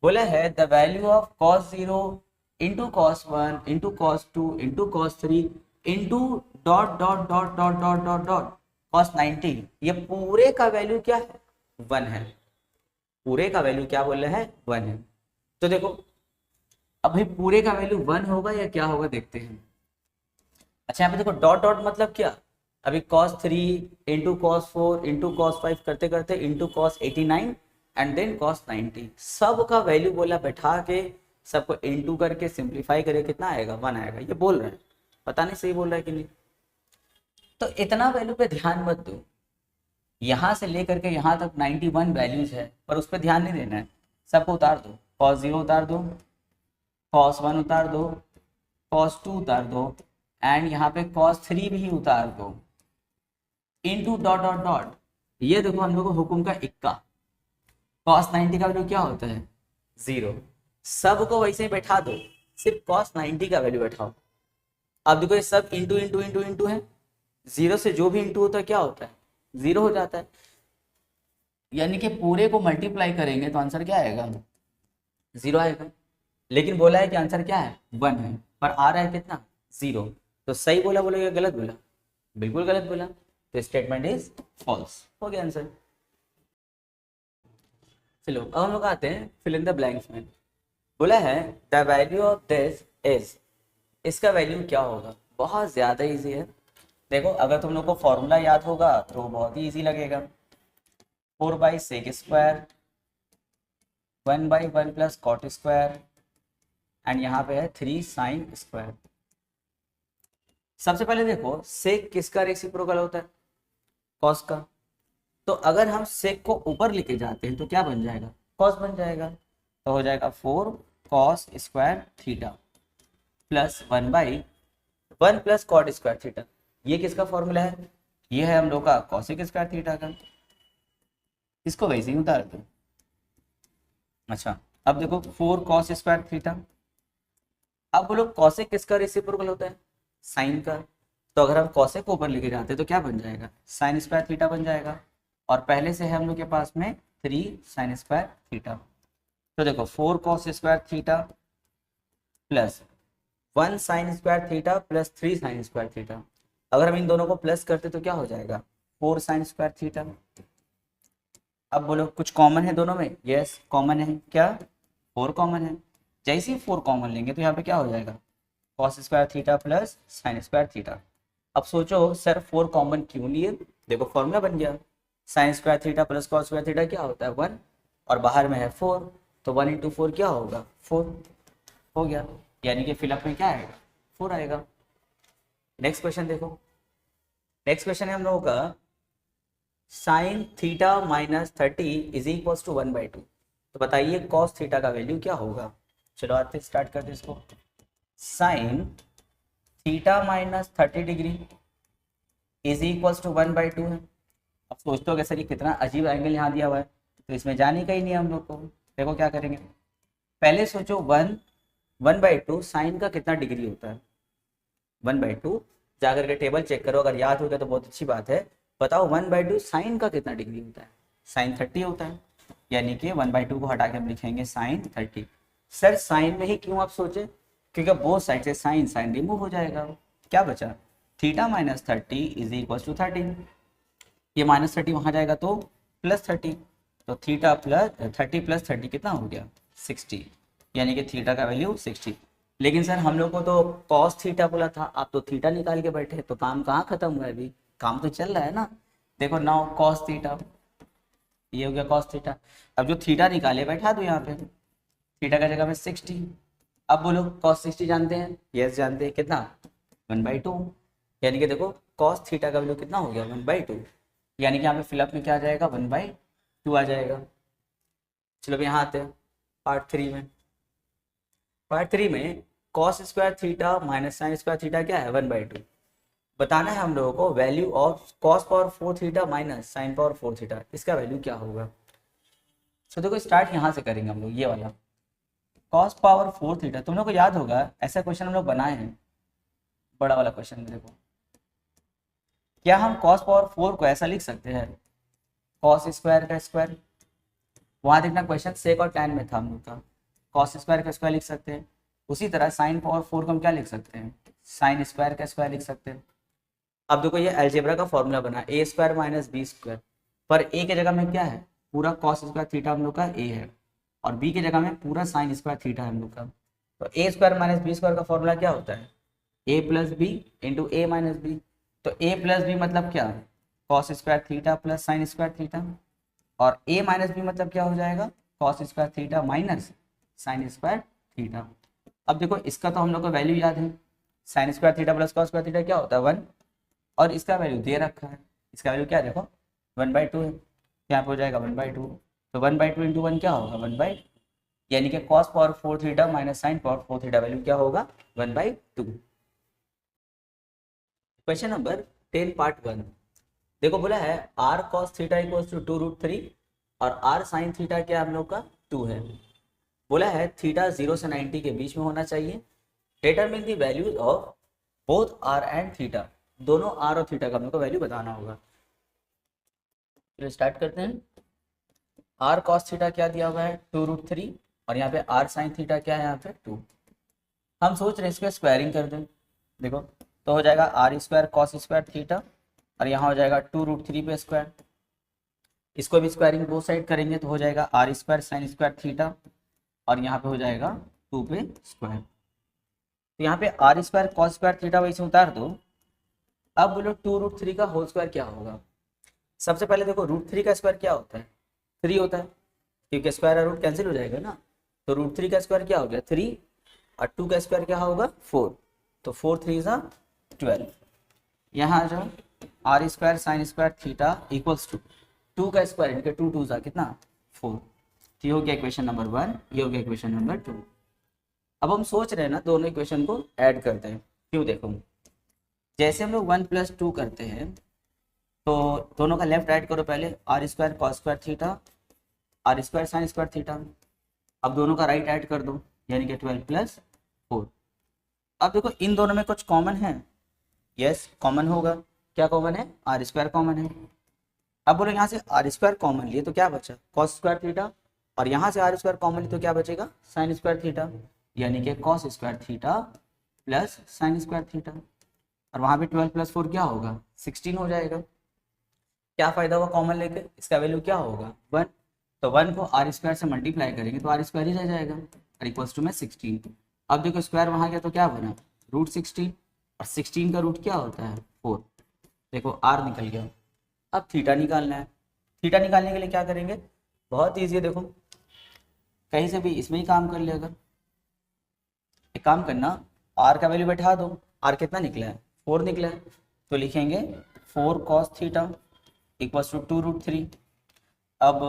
बोला है the value of cos 0 into cos 1 into cos 2 into cos 3 into dot dot dot dot dot dot dot cos 90, ये पूरे का वैल्यू क्या है 1 है, पूरे का वैल्यू क्या बोल रहे हैं 1 है। तो देखो अब भाई पूरे का वैल्यू 1 होगा या क्या होगा देखते हैं। अच्छा यहाँ पे देखो डॉट डॉट मतलब क्या, अभी cos 3 into cos 4 into cos 5 करते करते into cos 89 and then cos 90, सब का वैल्यू बोला बैठा के सबको इंटू करके सिंप्लीफाई करके कितना आएगा 1 आएगा, ये बोल रहे हैं, पता नहीं सही बोल रहा है कि नहीं। तो इतना वैल्यू पे ध्यान मत दो, यहाँ से लेकर के यहाँ तक 91 वैल्यूज है पर उस पर ध्यान नहीं देना है, सबको उतार दो, cos 0 उतार दो, cos 1 उतार दो, cos 2 उतार दो, एंड यहाँ पे cos 3 भी उतार दो, इनटू डॉट डॉट डॉट। ये देखो हम लोग को हुक्म का इक्का, cos 90 का वैल्यू क्या होता है 0। सबको वैसे ही बैठा दो, सिर्फ cos 90 का वैल्यू बैठाओ। अब देखो ये सब इंटू इंटू इंटू इंटू है, 0 से जो भी इंटू होता है क्या होता है 0 हो जाता है, यानी कि पूरे को मल्टीप्लाई करेंगे तो आंसर क्या आएगा 0 आएगा। लेकिन बोला है कि आंसर क्या है 1 है, पर आ रहा है कितना 0। तो सही बोला बोलेगा गलत बोला, बिल्कुल गलत बोला, तो स्टेटमेंट इज फॉल्स, हो गया आंसर। चलो अब हम लोग आते हैं फिल इन द ब्लैंक्स में। बोला है the value of this is, इसका वैल्यू क्या होगा, बहुत ज़्यादा इजी है। देखो अगर तुम लोग को फॉर्मूला याद होगा तो बहुत ही इजी लगेगा, 4/sec², 1/1 + cot², एंड यहाँ पे है 3sin²। सबसे पहले देखो सेक किसका रेसिप्रोकल होता है कॉस का, तो अगर हम सेक को ऊपर लेके जाते हैं तो क्या बन जाएगा कॉस बन जाएगा, तो हो जाएगा 4cos² प्लस 1/1 + cot²। ये किसका फॉर्मूला है, ये है हम लोग का cos² का, इसको वैसे ही उतार दो। अच्छा अब देखो 4cos²। अब बोलो कॉसेक किसका रेसिप्रोकल होता है साइन का, तो अगर हम कॉसेक को ऊपर लेके जाते हैं तो क्या बन जाएगा sin² बन जाएगा, और पहले से है हम लोग के पास में 3sin²। तो देखो 4cos² plus 1sin² plus 3sin²। अगर हम इन दोनों को प्लस करते तो क्या हो जाएगा 4sin²। अब बोलो कुछ कॉमन है दोनों में, यस कॉमन है, क्या 4 कॉमन है। जैसे ही 4 कॉमन लेंगे तो यहाँ पे क्या हो जाएगा cos² प्लस sin²। अब सोचो सर 4 कॉमन क्यों लिए, देखो फॉर्मूला बन गया sin² प्लस cos² क्या होता है 1, और बाहर में है 4, तो 1 × 4 क्या होगा 4, हो गया, यानी कि फिलअप में क्या आएगा 4 आएगा। नेक्स्ट क्वेश्चन देखो, नेक्स्ट क्वेश्चन है हम लोगों का sin θ - 30 = 1/2। तो बताइए cos θ का वैल्यू क्या होगा। चलो आते स्टार्ट करते इसको, sin θ - 30 डिग्री = 1/2 है। अब सोचते हो कि सर ये कितना अजीब एंगल यहाँ दिया हुआ है, तो इसमें जाने का ही नहीं हम लोग को। देखो क्या करेंगे, पहले सोचो 1/2 साइन का कितना डिग्री होता है 1/2, जाकर के टेबल चेक करो, अगर याद हो गया तो बहुत अच्छी बात है। बताओ 1/2 साइन का कितना डिग्री होता है, साइन 30 होता है, यानी कि 1/2 को हटा के हम लिखेंगे साइन 30। सर साइन में ही क्यों आप सोचे, क्योंकि बोथ साइड से साइन साइन रिमूव हो जाएगा, क्या बचा θ - 30 = 13, ये -30 वहाँ जाएगा तो +30, तो थीटा प्लस 30 + 30 कितना हो गया 60, यानी कि थीटा का वैल्यू 60। लेकिन सर हम लोग को तो cos थीटा बोला था, आप तो थीटा निकाल के बैठे, तो काम कहाँ खत्म हुआ है, अभी काम तो चल रहा है ना। देखो नाउ cos थीटा, ये हो गया cos थीटा। अब जो थीटा निकाले बैठा दो यहाँ पे, थीटा का जगह में 60। अब बोलो cos 60 जानते हैं, यस जानते हैं, कितना 1/2, यानी कि देखो cos थीटा का वैल्यू कितना हो गया 1/2, यानी कि यहाँ पे फिलअप में क्या आ जाएगा 1/2 आ जाएगा। चलो अब यहाँ आते हैं पार्ट 3 में। पार्ट 3 में cos² theta minus sin² theta क्या है 1/2। बताना है हम लोगों को value of cos⁴ theta minus sin⁴ theta, इसका वैल्यू क्या होगा। तो देखो स्टार्ट यहाँ से करेंगे हम लोग, ये वाला cos⁴ थीटा, तुम लोग को याद होगा ऐसा क्वेश्चन हम लोग बनाए हैं, बड़ा वाला क्वेश्चन में। देखो क्या हम cos⁴ को ऐसा लिख सकते हैं cos² का स्क्वायर, वहाँ देखना क्वेश्चन सेक और टैन में था हम लोग का, cos² का स्क्वायर लिख सकते हैं। उसी तरह sin⁴ को हम क्या लिख सकते हैं sin² का स्क्वायर लिख सकते हैं। अब देखो ये अलजेब्रा का फॉर्मूला बना a² - b², पर a के जगह में क्या है पूरा cos² थीटा हम लोग का a है, और b के जगह में पूरा sin² थीटा है हम लोग का। तो a² - b² का फॉर्मूला क्या होता है a + b × a - b। तो a + b मतलब क्या cos² theta plus sin² theta, और a - b मतलब क्या हो जाएगा cos² theta minus sin² theta. अब देखो इसका तो हम लोग को वैल्यू याद है, sin² theta plus cos² theta क्या होता है 1, और इसका वैल्यू दे रखा है, इसका वैल्यू क्या देखो 1/2 है, यहाँ पे हो जाएगा 1/2, तो 1/2 × 1 क्या होगा 1/2। यानी कि cos power 4 theta minus sine power 4 theta value क्या होगा 1/2। Question number 10 part 1। देखो बोला है r cos theta equals to 2√3 और r sin थीटा क्या हम लोग का 2 है। बोला है थीटा 0 से 90 के बीच में होना चाहिए। Determine the values of both r and theta, दोनों r और थीटा का हम लोग को वैल्यू बताना होगा। तो स्टार्ट करते हैं। r cos थीटा क्या दिया हुआ है 2√3 और यहाँ पे r sin थीटा क्या है यहाँ पे 2। हम सोच रहे हैं इसका स्क्वायरिंग कर दें। देखो तो हो जाएगा r square cos square theta और यहाँ हो जाएगा 2√3 पे स्क्वायर। इसको भी स्क्वायरिंग दो साइड करेंगे तो हो जाएगा r square sine square theta और यहाँ पे हो जाएगा 2 पे स्क्वायर। तो यहाँ पे r square cos square theta वैसे उतार दो। अब बोलो 2√3 का होल स्क्वायर क्या होगा। सबसे पहले देखो √3 का स्क्वायर क्या होता है 3 होता है, क्योंकि स्क्वायर और रूट कैंसिल हो जाएगा ना। तो √3 का स्क्वायर क्या हो गया 3 और 2 का स्क्वायर क्या होगा 4। तो 4 3 ज़ा 12। यहाँ आ जाओ r square sine square theta equals to 2 का स्क्वायर इनके 2 2 ज़ा कितना 4। तो ये हो गया इक्वेशन नंबर 1, ये हो गया इक्वेशन नंबर 2। अब हम सोच रहे हैं ना दोनों इक्वेशन को ऐड करते हैं। क्यों देखो जैसे हम लोग 1 + 2 करते हैं तो दोनों का लेफ्ट ऐड करो पहले r square cos square theta r square sine square theta. अब दोनों का राइट ऐड कर दो यानी कि 12 + 4। अब देखो इन दोनों में कुछ कॉमन है, यस कॉमन होगा। क्या कॉमन है r स्क्वायर कॉमन है। अब बोलो यहाँ से r स्क्वायर कॉमन लिए तो क्या बचा कॉस स्क्वायर थीटा और यहाँ से r स्क्वायर कॉमन लिए तो क्या बचेगा साइन स्क्वायर थीटा, यानी कि cos square theta plus sine square theta. और वहाँ पे 12 + 4 क्या होगा 16 हो जाएगा। क्या फायदा हुआ कॉमन लेके, इसका वैल्यू क्या होगा 1। तो 1 को r स्क्वायर से मल्टीप्लाई करेंगे तो r स्क्वायर ही रह जाएगा और इक्वल्स टू में 16। अब देखो स्क्वायर वहाँ गया तो क्या बना √16 और 16 का रूट क्या होता है 4। देखो r निकल गया। अब थीटा निकालना है। थीटा निकालने के लिए क्या करेंगे बहुत ईजी है। देखो कहीं से भी इसमें ही काम कर ले। अगर एक काम करना r का वैल्यू बैठा दो। r कितना निकला है 4 निकला है तो लिखेंगे 4 cos थीटा इक्वल्स टू 2√3। अब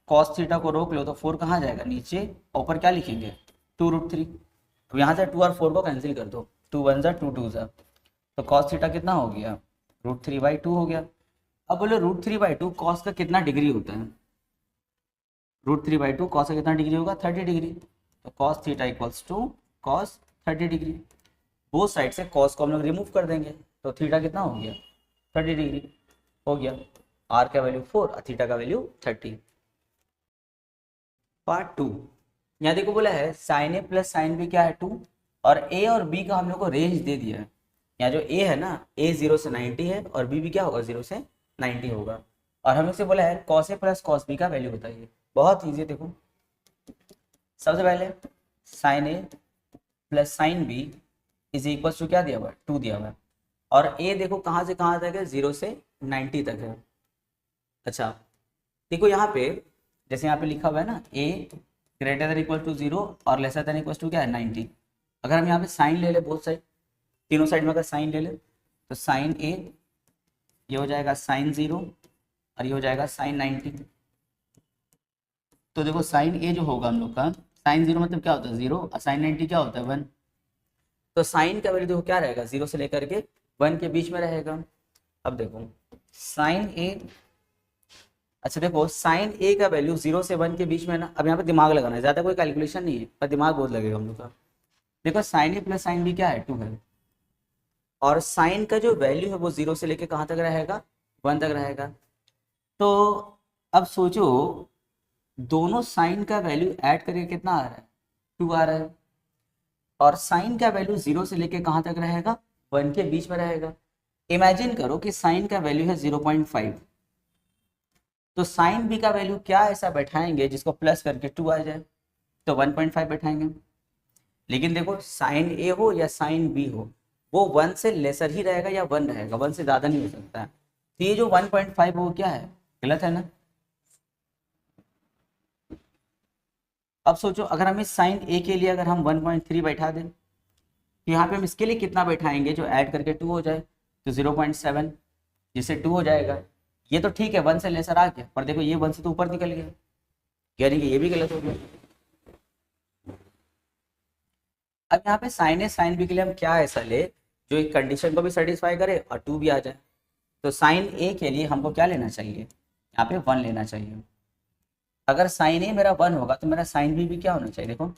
cos थीटा को रोक लो तो 4 कहाँ जाएगा नीचे, ऊपर क्या लिखेंगे 2√3। तो यहाँ से 2 और 4 को कैंसिल कर दो 2 1 ज़ा 2 2 ज़ा। तो cos थीटा कितना हो गया √3/2 हो गया। अब बोलो √3/2 cos का कितना डिग्री होता है। √3/2 cos का कितना डिग्री होगा 30 डिग्री। तो cos theta equals to cos 30 degree. Both side से cos को हम लोग रिमूव कर देंगे तो थीटा कितना हो गया 30 डिग्री हो गया। r का वैल्यू 4 और थीटा का वैल्यू 30। पार्ट 2। यहाँ देखो बोला है sine a plus sine b क्या है 2 और a और b का हम लोग को रेंज दे दिया है। यहाँ जो a है ना a 0 से 90 है और b भी क्या होगा 0 से 90 होगा। और हमें से बोला है cos a plus cos b का वैल्यू बताइए। बहुत ईजी है। देखो सबसे पहले sine a plus sine b is equal to क्या दिया हुआ है 2 दिया हुआ है और a देखो कहाँ से कहाँ तक है 0 से 90 तक है। अच्छा देखो यहाँ पे जैसे यहाँ पे लिखा हुआ है ना a greater than equal to 0 और लेसर देन इक्वल टू क्या है 90। अगर हम यहाँ पे साइन ले ले बोथ साइड तीनों साइड में अगर साइन ले ले तो साइन a ये हो जाएगा साइन 0 और ये हो जाएगा साइन 90। तो देखो साइन a जो होगा हम लोग का साइन 0 मतलब क्या होता है 0 और साइन 90 क्या होता है 1। तो साइन का वैल्यू देखो क्या रहेगा 0 से लेकर के 1 के बीच में रहेगा। अब देखो साइन a, अच्छा देखो साइन a का वैल्यू 0 से 1 के बीच में ना। अब यहाँ पे दिमाग लगाना है, ज़्यादा कोई कैलकुलेशन नहीं है पर दिमाग बहुत लगेगा हम लोग का। देखो sine a plus sine b क्या है 2 है और साइन का जो वैल्यू है वो 0 से लेके कहाँ तक रहेगा 1 तक रहेगा। तो अब सोचो दोनों साइन का वैल्यू ऐड करके कितना आ रहा है 2 आ रहा है और साइन का वैल्यू 0 से लेके कहाँ तक रहेगा 1 के बीच में रहेगा। इमेजिन करो कि साइन का वैल्यू है 0.5 तो साइन बी का वैल्यू क्या ऐसा बैठाएंगे जिसको प्लस करके 2 आ जाए तो 1.5 बैठाएंगे। लेकिन देखो साइन ए हो या साइन बी हो वो 1 से लेसर ही रहेगा या 1 रहेगा, 1 से ज़्यादा नहीं हो सकता है। तो ये जो 1.5 वो क्या है गलत है ना। अब सोचो अगर हम इस साइन ए के लिए अगर हम 1.3 बैठा दें तो यहाँ पे हम इसके लिए कितना बैठाएंगे जो ऐड करके 2 हो जाए तो 0.7 जिससे 2 हो जाएगा। ये तो ठीक है 1 से लेसर आ गया पर देखो ये 1 से तो ऊपर निकल गया यानी कि ये भी गलत हो गया। अब यहाँ पे साइन ए साइन बी के लिए हम क्या ऐसा ले जो एक कंडीशन को भी सेटिस्फाई करे और 2 भी आ जाए। तो साइन ए के लिए हमको क्या लेना चाहिए, यहाँ पे 1 लेना चाहिए। अगर साइन ए मेरा 1 होगा तो मेरा साइन बी भी क्या होना चाहिए, देखो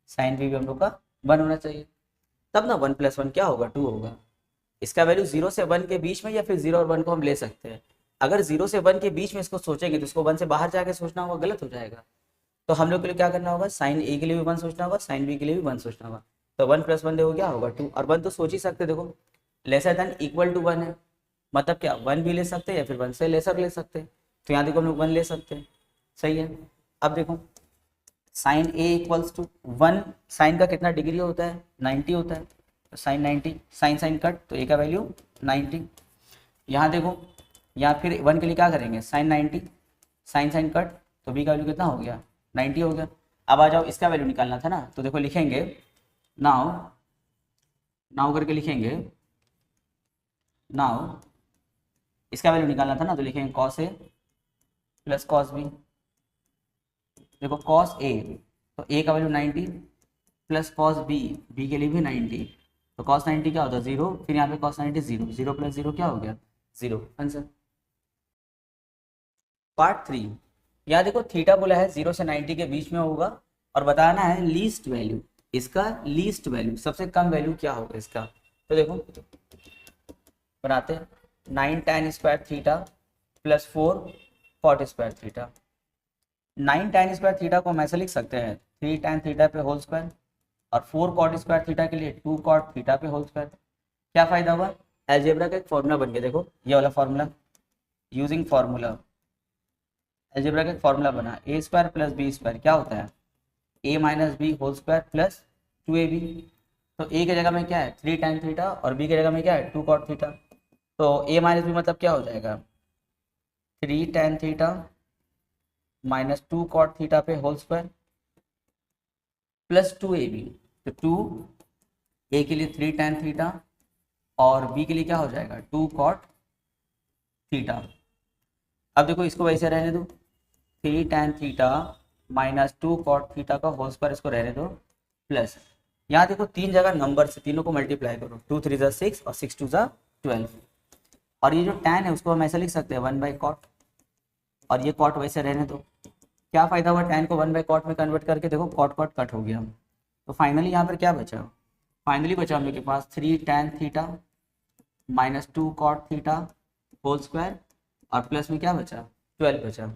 साइन बी भी हम लोग का 1 होना चाहिए, तब ना 1 + 1 क्या होगा, 2 होगा। इसका वैल्यू 0 से 1 के बीच में या फिर 0 और 1 को हम ले सकते हैं। अगर 0 से 1 के बीच में इसको सोचेंगे तो इसको 1 से बाहर जाके सोचना होगा, गलत हो जाएगा। तो हम लोग के लिए क्या करना होगा, साइन ए के लिए भी 1 सोचना होगा, साइन बी के लिए भी 1 सोचना होगा। तो 1 + 1 देखो क्या होगा, 2, और 1 तो सोच ही सकते, देखो लेसर देन इक्वल टू 1 है, मतलब क्या 1 भी ले सकते हैं या फिर 1 से लेसर ले सकते हैं। तो यहाँ देखो हम लोग 1 ले सकते हैं, सही है। अब देखो sine a equals to 1, sine का कितना डिग्री होता है, 90 होता है, तो साइन 90, साइन साइन कट, तो ए का वैल्यू 90। यहाँ देखो, यहाँ फिर 1 के लिए क्या करेंगे, साइन 90, साइन साइन कट, तो बी का वैल्यू कितना हो गया, 90 हो गया। अब आ जाओ इसका वैल्यू निकालना था ना, तो देखो लिखेंगे नाउ, नाउ करके लिखेंगे, नाउ इसका वैल्यू निकालना था ना, तो लिखेंगे cos a plus cos b. देखो कॉस ए, तो ए का value 90 plus cos b, b के लिए भी 90, तो कॉस 90 क्या होता है 0, फिर यहाँ पे कॉस 90 0, 0 + 0 क्या हो गया 0, आंसर। पार्ट 3, यहाँ देखो थीटा बोला है 0 से 90 के बीच में होगा और बताना है लीस्ट वैल्यू, इसका लीस्ट वैल्यू सबसे कम वैल्यू क्या होगा इसका। तो देखो बनाते हैं 9 tan² theta plus 4 cot² theta. 9 tan² theta को हम ऐसे लिख सकते हैं 3 tan थीटा पे होल स्क्वायर, और 4 cot² थीटा के लिए 2 cot थीटा पे होल स्क्वायर। क्या फायदा हुआ, अलजेब्रा का एक फॉर्मूला बन गया, देखो ये वाला फॉर्मूला, यूजिंग फॉर्मूला, अलजेब्रा का एक फॉर्मूला बना, a² + b² क्या होता है a - b whole square plus 2ab। तो a की जगह में क्या है 3 tan थीटा और b की जगह में क्या है 2 cot थीटा, तो a - b मतलब क्या हो जाएगा 3 tan theta minus 2 cot theta पे होल स्क्वायर प्लस 2ab। तो 2 a के लिए 3 tan थीटा और b के लिए क्या हो जाएगा 2 cot थीटा। अब देखो इसको वैसे रहने दो, 3 tan theta minus 2 cot theta का होल स्क्वायर, इसको रहने दो प्लस, यहाँ देखो 3 जगह नंबर से तीनों को मल्टीप्लाई करो, 2 × 3 = 6 और 6 × 2 = 12। और ये जो tan है उसको हम ऐसे लिख सकते हैं 1/cot, और ये cot वैसे रहने दो। क्या फायदा हुआ tan को 1/cot में कन्वर्ट करके, देखो cot cot कट हो गया। तो फाइनली यहाँ पर क्या बचा, फाइनली बचा हम लोग के पास 3 tan theta minus 2 cot theta whole square और प्लस में क्या बचा 12 बचा।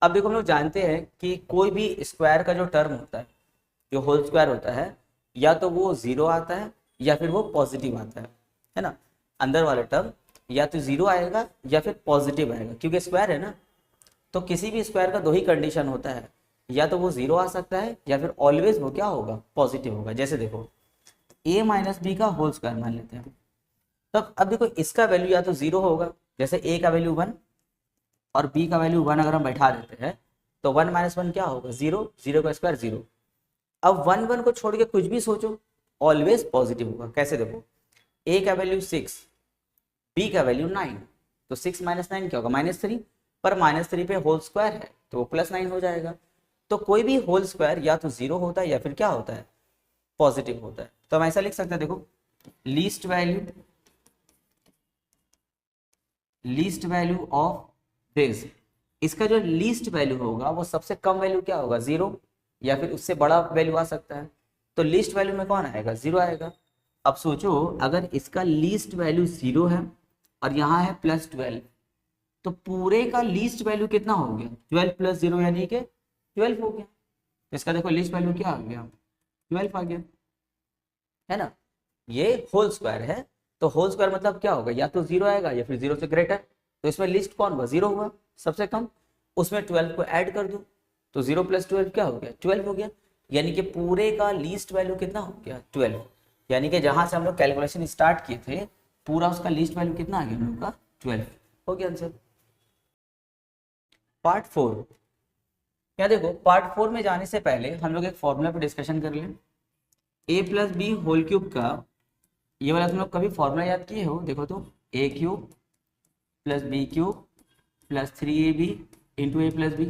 अब देखो हम लोग जानते हैं कि कोई भी स्क्वायर का जो टर्म होता है, जो होल स्क्वायर होता है, या तो वो 0 आता है या फिर वो पॉजिटिव आता है ना। अंदर वाला टर्म या तो 0 आएगा या फिर पॉजिटिव आएगा, क्योंकि स्क्वायर है ना। तो किसी भी स्क्वायर का 2 ही कंडीशन होता है, या तो वो 0 आ सकता है या फिर ऑलवेज वो क्या होगा पॉजिटिव होगा। जैसे देखो a - b का होल स्क्वायर मान लेते हैं, तब अब देखो इसका वैल्यू या तो 0 होगा, जैसे a का वैल्यू 1 और b का वैल्यू 1 अगर हम बैठा देते हैं तो 1 - 1 क्या होगा 0, 0 का स्क्वायर 0। अब 1 1 को छोड़ के कुछ भी सोचो ऑलवेज पॉजिटिव होगा। कैसे देखो a का वैल्यू 6, b का वैल्यू 9, तो 6 - 9 क्या होगा -3, पर -3 पे होल स्क्वायर है तो वो +9 हो जाएगा। तो कोई भी होल स्क्वायर या तो 0 होता है या फिर क्या होता है पॉजिटिव होता है। तो हम ऐसा लिख सकते हैं, देखो लीस्ट वैल्यू ऑफ दिस, इसका जो लीस्ट वैल्यू होगा वो सबसे कम वैल्यू क्या होगा 0, या फिर उससे बड़ा वैल्यू आ सकता है। तो लीस्ट वैल्यू में कौन आएगा 0 आएगा। अब सोचो अगर इसका लीस्ट वैल्यू 0 है और यहाँ है +12, तो पूरे का लीस्ट वैल्यू कितना हो गया 12 + 0 यानी कि 12 हो गया। तो इसका देखो लीस्ट वैल्यू क्या आ गया 12 आ गया, है ना। ये होल स्क्वायर है, तो होल स्क्वायर मतलब क्या होगा या तो 0 आएगा या फिर 0 से ग्रेटर। तो इसमें लिस्ट कौन हुआ 0 हुआ सबसे कम, उसमें 12 को ऐड कर दो तो 0 + 12 क्या हो गया 12 हो गया। यानी कि पूरे का लीस्ट वैल्यू कितना हो गया 12, यानी कि जहां से हम लोग कैलकुलेशन स्टार्ट किए थे पूरा उसका लीस्ट वैल्यू कितना आ गया हम लोग का 12 हो गया आंसर। पार्ट 4, क्या देखो पार्ट 4 में जाने से पहले हम लोग एक फॉर्मूला पे डिस्कशन कर लें। a + b होल क्यूब का ये वाला तुम लोग कभी फॉर्मूला याद किए हो, देखो तो a³ + b³ + 3ab × a + b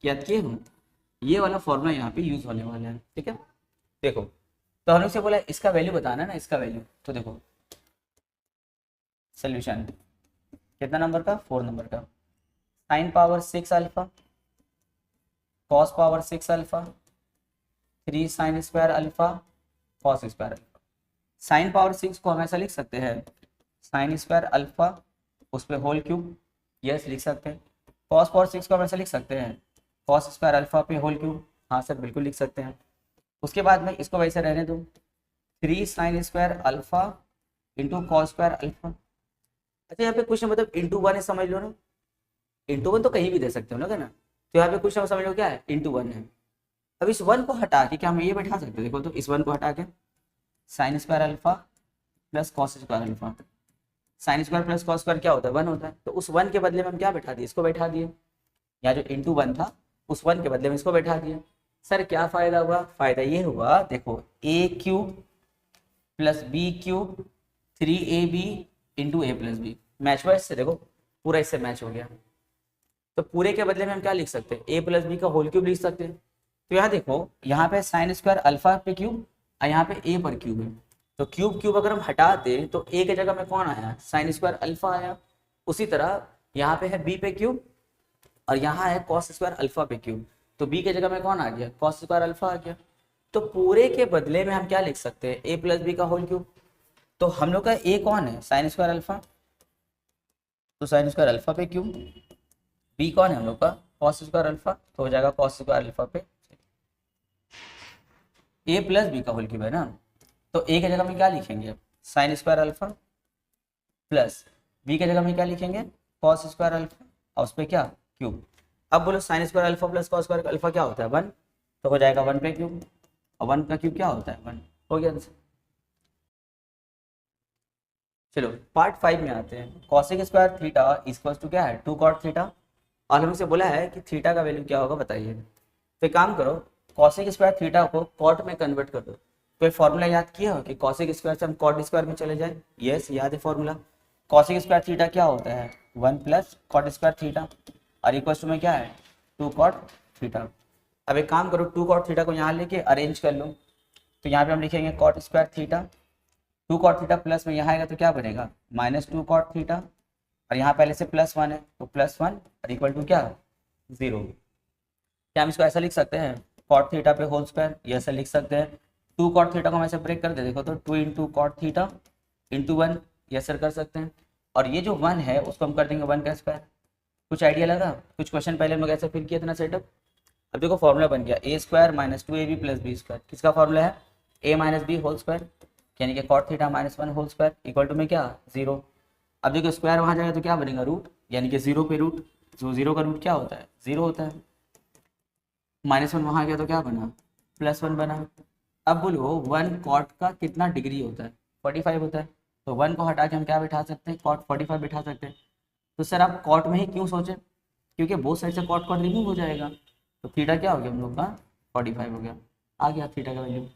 याद किए हो। ये वाला फॉर्मूला यहाँ पे यूज होने वाला है, ठीक है। देखो तो हमने उसे बोला इसका वैल्यू बताना है ना, इसका वैल्यू। तो देखो सोल्यूशन कितना नंबर का, 4 नंबर का, sine power 6 alpha cos power 6 alpha 3 sign square alpha cos square alpha. Sine power 6 को हम ऐसा लिख सकते हैं साइन स्क्वायर अल्फा उस पर होल क्यूब, यस लिख सकते हैं। कॉस पावर 6 को हम ऐसा लिख सकते हैं कॉस स्क्वायर अल्फा पे होल क्यूब, हाँ सर बिल्कुल लिख सकते हैं। उसके बाद में इसको वैसे रहने दो 3 sign square alpha into cos square alpha. अच्छा यहाँ पे क्वेश्चन मतलब इंटू 1 है, समझ लो ना, इंटू 1 तो कहीं भी दे सकते हो ना, क्या ना। तो यहाँ पे क्वेश्चन समझ लो क्या है, इंटू 1 है। अब इस 1 को हटा के क्या हम ये बैठा सकते हैं, देखो तो इस 1 को हटा के sign square alpha plus cos square alpha, sine square plus cos square क्या होता है, 1 होता है। तो उस 1 के बदले में हम क्या बैठा दिए, इसको बैठा दिए, या जो इंटू 1 था उस 1 के बदले में इसको बैठा दिए। सर क्या फायदा हुआ, फायदा ये हुआ देखो a cube plus b cube 3ab into a plus b, match हुआ इससे, देखो पूरा इससे मैच हो गया। तो पूरे के बदले में हम क्या लिख सकते हैं, ए प्लस बी का होल क्यूब लिख सकते हैं। तो यहाँ देखो यहाँ पे साइन स्क्वायर अल्फा पे क्यूब और यहाँ पे ए पर क्यूब है, तो क्यूब क्यूब अगर हम हटा दें तो ए की जगह में कौन आया, साइन स्क्वायर अल्फा आया। उसी तरह यहाँ पे है बी पे क्यूब और यहाँ है कॉस स्क्वायर अल्फा पे क्यूब, तो बी की जगह में कौन आ गया, कॉस स्क्वायर अल्फा आ गया। तो पूरे के बदले में हम क्या लिख सकते हैं, ए प्लस बी का होल क्यूब। तो हम लोग का ए कौन है, साइन स्क्वायर अल्फा, तो साइन स्क्वायर अल्फा पे क्यूब, बी कौन है हम लोग का, कॉस स्क्वायर अल्फा, तो हो जाएगा कॉस स्क्वायर अल्फा पे ए प्लस बी का होल क्यूब है ना। तो ए की जगह में क्या लिखेंगे, sine square alpha plus b की जगह में क्या लिखेंगे, कॉस स्क्वायर अल्फा और उस पर क्या क्यूब। अब बोलो sign square alpha plus cos square alpha क्या होता है, 1, तो हो जाएगा 1 पे क्यूब, और 1 का क्यूब क्या होता है 1, हो गया आंसर। चलो पार्ट 5 में आते हैं। Cosec square theta equals to क्या है, 2 कॉट थीटा, और हमसे बोला है कि थीटा का वैल्यू क्या होगा बताइए। तो काम करो कॉसेक स्क्वायर थीटा को कॉट में कन्वर्ट कर दो। कोई फॉर्मूला याद किया हो कि कॉसेक स्क्वायर से हम कॉट स्क्वायर में चले जाए, यस याद है फॉर्मूला। कॉसेक स्क्वायर थीटा क्या होता है, 1 प्लस कॉट स्क्वायर थीटा, और इक्वल्स टू में क्या है 2 कॉट थीटा। अब एक काम करो 2 कॉट थीटा को यहाँ लेके अरेंज कर लो, तो यहाँ पे हम लिखेंगे cot square theta, 2 cot theta plus में यहाँ आएगा तो क्या बनेगा -2 कॉट थीटा, और यहाँ पहले से +1 है तो +1 और इक्वल टू क्या 0। क्या हम इसको ऐसा लिख सकते हैं कॉट थीटा पे होल स्क्वायर, ये ऐसा लिख सकते हैं। 2 कॉट थीटा को हम ऐसे ब्रेक कर दे, देखो तो 2 इंटू कॉट थीटा इंटू 1, ये सर कर सकते हैं। और ये जो 1 है उसको हम कर देंगे 1 का स्क्वायर। कुछ आइडिया लगा, कुछ क्वेश्चन पहले हम लोग ऐसे फिल किया था ना सेटअप। अब देखो फॉर्मूला बन गया a square -2ab plus B square, किसका फॉर्मूला है a minus B whole square, यानी कि cot theta -1 whole square equal to में क्या 0। अब देखो स्क्वायर वहाँ जाएगा तो क्या बनेगा रूट, यानी कि 0 पे रूट, जो 0 का रूट क्या होता है 0 होता है। -1 वहाँ गया तो क्या बना +1 बना। अब बोलो 1 कॉट का कितना डिग्री होता है 45 होता है, तो 1 को हटा के हम क्या बैठा सकते हैं कॉट 45 बैठा सकते हैं। तो सर आप कॉट में ही क्यों सोचे, क्योंकि बहुत साइड से कॉट रिमूव हो जाएगा, तो थीटा क्या हो गया हम लोग का 45 हो गया, आ गया थीटा का वैल्यू।